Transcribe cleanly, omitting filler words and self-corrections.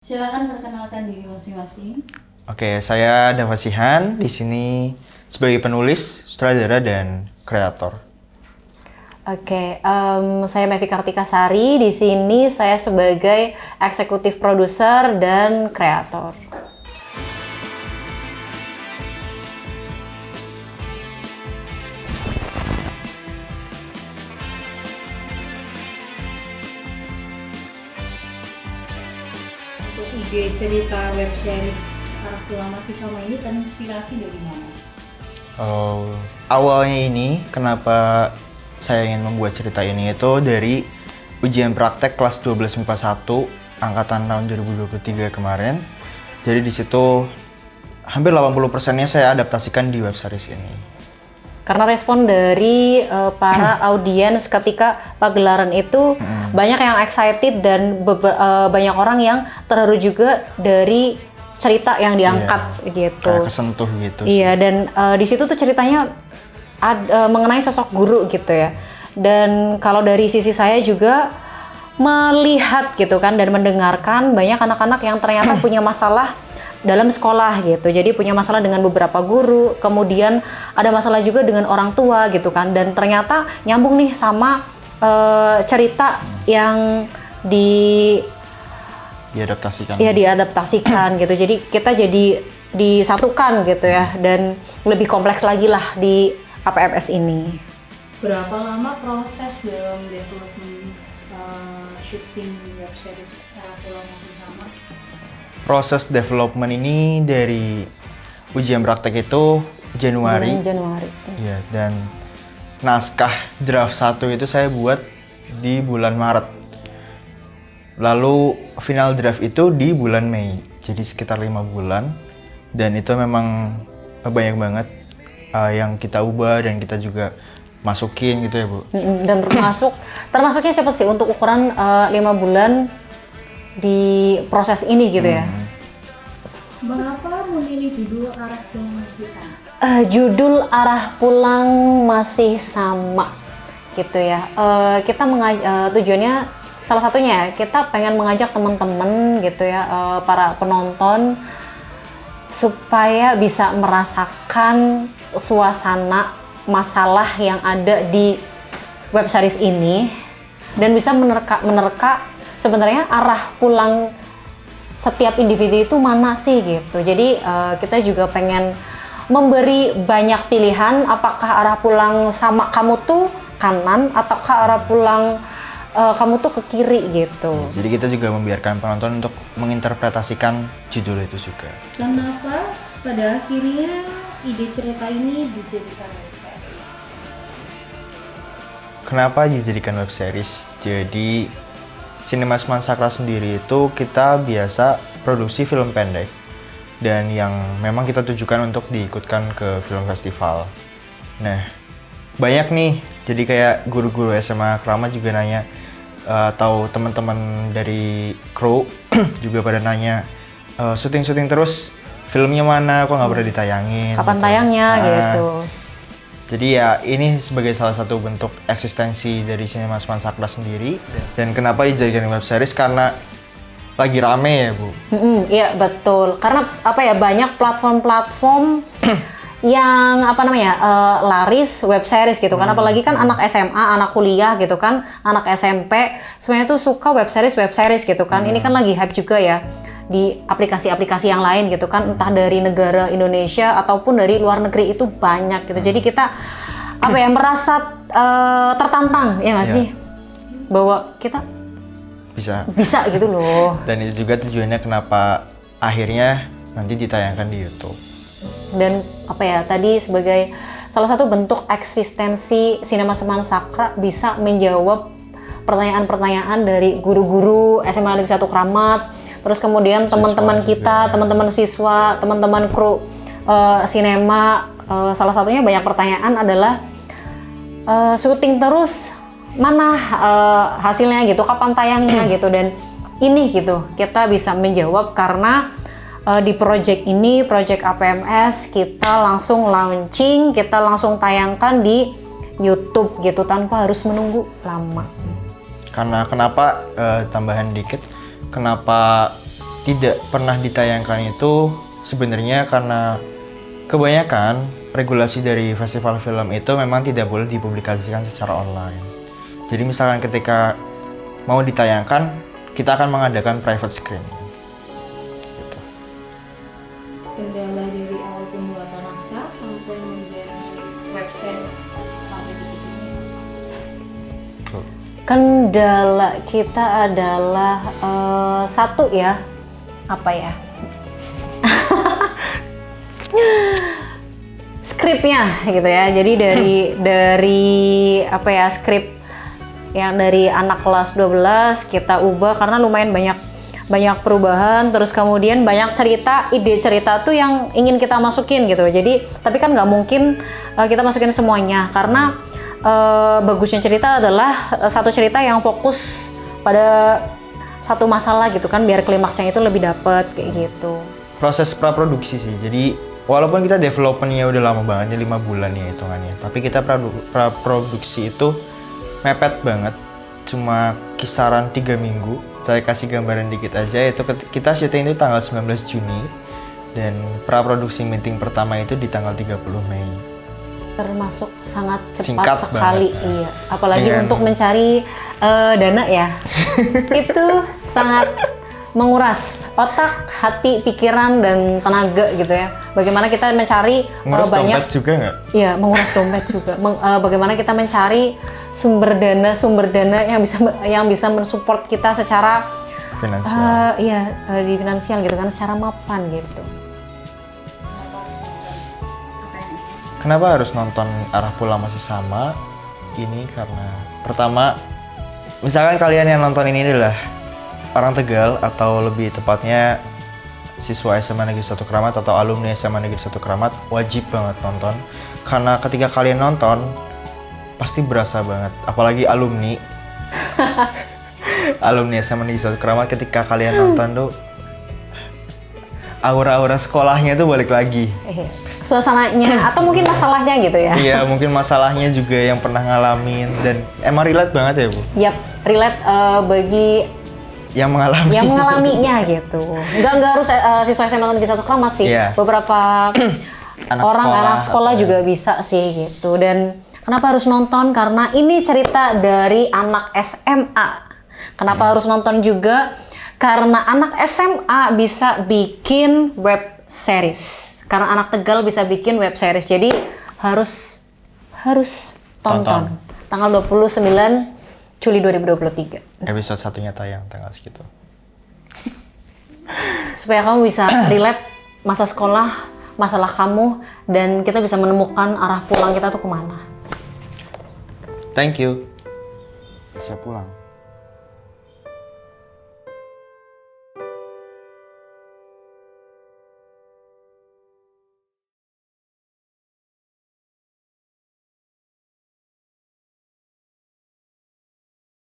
Silakan perkenalkan diri masing-masing. Oke, saya Dava Sihan di sini sebagai penulis, sutradara dan kreator. Oke, saya Mevi Kartika Sari. Di sini saya sebagai eksekutif produser dan kreator. Untuk ide cerita web series Arah Pulang Masih Sama ini terinspirasi dari mana? Awalnya ini, kenapa saya ingin membuat cerita ini itu dari ujian praktek kelas 12 MIPA 1 angkatan tahun 2023 kemarin. Jadi di situ hampir 80%-nya saya adaptasikan di web series ini. Karena respon dari para audiens ketika pagelaran itu banyak yang excited dan banyak orang yang terharu juga dari cerita yang diangkat gitu. Kayak kesentuh gitu sih. Iya, dan di situ tuh ceritanya mengenai sosok guru gitu ya. Dan kalau dari sisi saya juga melihat gitu kan dan mendengarkan banyak anak-anak yang ternyata punya masalah dalam sekolah gitu. Jadi punya masalah dengan beberapa guru, kemudian ada masalah juga dengan orang tua gitu kan. Dan ternyata nyambung nih sama cerita yang diadaptasikan gitu. Jadi kita jadi disatukan gitu ya, dan lebih kompleks lagi lah di APMS ini. Berapa lama proses dalam development syuting web series Arah Pulang Masih Sama? Proses development ini dari ujian praktek itu Januari. Iya, dan naskah draft 1 itu saya buat di bulan Maret. Lalu final draft itu di bulan Mei. Jadi sekitar 5 bulan. Dan itu memang banyak banget yang kita ubah dan kita juga masukin gitu ya, Bu. Dan termasuknya siapa sih untuk ukuran 5 bulan di proses ini gitu ya? Mengapa memilih judul Arah Pulang Masih Sama? Judul Arah Pulang Masih Sama gitu ya. Kita tujuannya salah satunya kita pengen mengajak teman-teman gitu ya, para penonton supaya bisa merasakan suasana masalah yang ada di web series ini dan bisa menerka sebenarnya arah pulang setiap individu itu mana sih gitu. Jadi kita juga pengen memberi banyak pilihan, apakah arah pulang sama kamu tuh kanan ataukah arah pulang kamu tuh ke kiri gitu. Jadi kita juga membiarkan penonton untuk menginterpretasikan judul itu juga. Kenapa pada akhirnya ide cerita ini dijadikan web series? Kenapa dijadikan web series? Jadi Cinemas Mansakra sendiri itu kita biasa produksi film pendek dan yang memang kita tujukan untuk diikutkan ke film festival. Nah, banyak nih, jadi kayak guru-guru SMA Kramat juga nanya, atau teman-teman dari kru juga pada nanya, syuting terus, filmnya mana, kok nggak pernah ditayangin? Kapan gitu. tayangnya gitu. Jadi ya ini sebagai salah satu bentuk eksistensi dari Cinemas Mansakra sendiri. Dan kenapa dijadikan web series? Karena lagi rame ya, Bu. Iya betul. Karena apa ya, banyak platform-platform yang laris web series gitu kan. Apalagi kan anak SMA, anak kuliah gitu kan, anak SMP semuanya tuh suka web series gitu kan. Ini kan lagi hype juga ya di aplikasi-aplikasi yang lain gitu kan, entah dari negara Indonesia ataupun dari luar negeri itu banyak gitu. Jadi kita merasa tertantang ya nggak sih, bahwa kita bisa gitu loh. Dan itu juga tujuannya kenapa akhirnya nanti ditayangkan di YouTube. Dan tadi sebagai salah satu bentuk eksistensi Cinemas Mansakra bisa menjawab pertanyaan-pertanyaan dari guru-guru SMA Negeri 1 Kramat, terus kemudian teman-teman kita, teman-teman siswa, teman-teman kru sinema. Salah satunya banyak pertanyaan adalah syuting terus mana hasilnya gitu, kapan tayangnya gitu. Dan ini gitu kita bisa menjawab karena di project ini, project APMS, kita langsung launching, kita langsung tayangkan di YouTube gitu tanpa harus menunggu lama. Karena kenapa tambahan dikit, kenapa tidak pernah ditayangkan itu sebenarnya karena kebanyakan regulasi dari festival film itu memang tidak boleh dipublikasikan secara online. Jadi misalkan ketika mau ditayangkan, kita akan mengadakan private screening. Gitu. Kendala dari awal pembuatan naskah sampai menjadi web series sampai detik ini. Kendala kita adalah satu ya, apa ya? Skripnya gitu ya. Jadi dari apa ya, skrip yang dari anak kelas 12 kita ubah karena lumayan banyak perubahan, terus kemudian banyak ide cerita tuh yang ingin kita masukin gitu. Jadi tapi kan nggak mungkin kita masukin semuanya karena bagusnya cerita adalah satu cerita yang fokus pada satu masalah gitu kan, biar klimaksnya itu lebih dapet kayak gitu. Proses praproduksi sih. Jadi walaupun kita developmentnya udah lama banget, 5 bulan ya hitungannya, tapi kita praproduksi itu mepet banget, cuma kisaran 3 minggu. Saya kasih gambaran dikit aja, itu kita syuting itu tanggal 19 Juni dan praproduksi meeting pertama itu di tanggal 30 Mei. Termasuk sangat cepat Singkat sekali, banget. iya. Apalagi Iya, untuk mencari dana ya, itu sangat menguras otak, hati, pikiran, dan tenaga gitu ya. Bagaimana kita mencari Ngurus banyak, dompet juga nggak? iya, menguras dompet juga. Bagaimana kita mencari sumber dana yang bisa mensupport kita secara Finansial. di finansial gitu kan, secara mapan gitu. Kenapa harus nonton Arah Pulang Masih Sama? Ini karena pertama, misalkan kalian yang nonton ini adalah orang Tegal atau lebih tepatnya siswa SMA Negeri 1 Keramat atau alumni SMA Negeri 1 Keramat, wajib banget nonton. Karena ketika kalian nonton, pasti berasa banget. Apalagi alumni. Alumni SMA Negeri 1 Keramat, ketika kalian nonton tuh, aura-aura sekolahnya tuh balik lagi. Suasananya atau mungkin masalahnya gitu ya. Iya, mungkin masalahnya juga yang pernah ngalamin dan emang relate banget ya, Bu? Yap, relate bagi Yang mengalami. yang mengalaminya gitu. Nggak harus siswa SMA Negeri 1 Keramat sih. Iya. Beberapa anak sekolah juga bisa sih gitu. Dan kenapa harus nonton? Karena ini cerita dari anak SMA. Kenapa harus nonton juga? Karena anak SMA bisa bikin web series. Karena anak Tegal bisa bikin web series. Jadi harus tonton. Tanggal 29 Juli 2023. Episode satunya tayang tanggal segitu. Supaya kamu bisa relate masa sekolah, masalah kamu, dan kita bisa menemukan arah pulang kita tuh kemana. Thank you. Siap pulang.